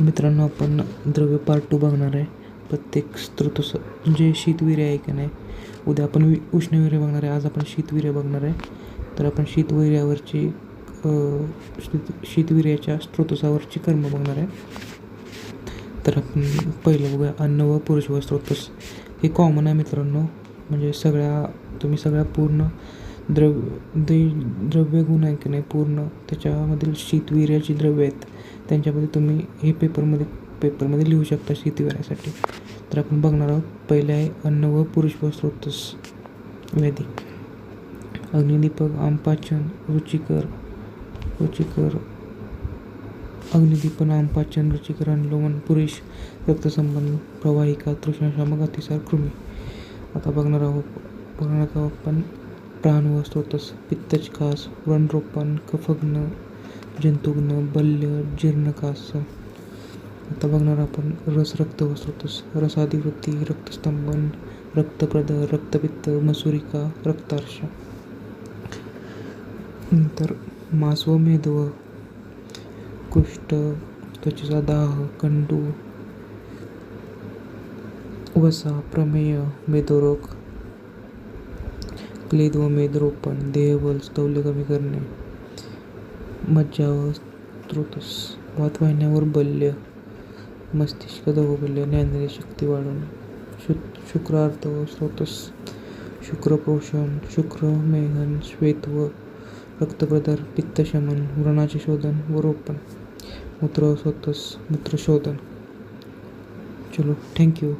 मित्रांनो, आपण द्रव्य पार्ट 2 बघणार आहे. प्रत्येक स्त्रोत जे शीतवीर्य आहे की नाही, उद्या आपण उष्णवीर्य बघणार आहे, आज आपण शीतवीर्य बघणार आहे. तर आपण शीतवीर्यावरची शीतवीर्याच्या स्त्रोतसावरची कर्म बघणार आहे. तर आपण पहिलं बघूया, अन्न व पुरुष व स्त्रोतस. हे कॉमन आहे मित्रांनो, म्हणजे तुम्ही सगळ्या पूर्ण द्रव्य गुण आहे की नाही, पूर्ण त्याच्यामधील शीतवीर्याची द्रव्य आहेत त्यांच्यामध्ये तुम्ही हे पेपरमध्ये लिहू शकता शीतवीर्यासाठी. तर आपण बघणार आहोत. पहिले आहे अन्न व पुरुष व स्त्रोतस व्याधी. अग्निदीपक, आमपाचन, रुचिकर अग्निदीपन, आमपाचन, रुचिकर, अनुलोमन, पुरुष, रक्तसंबंध, प्रवाहिका, तृष्णाशामक, अतिसार, कृमी. आता बघणार आहोत आपण प्राण व स्त्रोतस. पित्तज, खास, व्रणरोपण, कफघ्न, जंतुघ्न, बल्य, जीर्णकास. आता बघणार आपण रस, रक्त व स्त्रोतस. रसादिवृत्ती, रक्तस्तंभन, रक्तप्रदर, रक्तपित्त, मसुरिका, रक्तार्श. नंतर मास व मेदव, कुष्ठ, त्वचेचा दाह, कंडू, वसा, प्रमेय, मेदोरोग, क्लेद व मेदरोपण, देहबल, स्थौल्य कमी करणे, मज्जा व स्त्रोतस. वातवाहिन्यावर बल्य, मस्तिष्क दौर्बल्य, ज्ञानेंद्रिय शक्ती वाढवणे. शुक्रार्थ व स्त्रोतस. शुक्रपोषण, शुक्रमेहन, श्वेत व रक्तप्रदर, पित्तशमन, व्रणाचे शोधन व रोपण. मूत्र व स्त्रोतस. मूत्रशोधन. चलो, थँक्यू.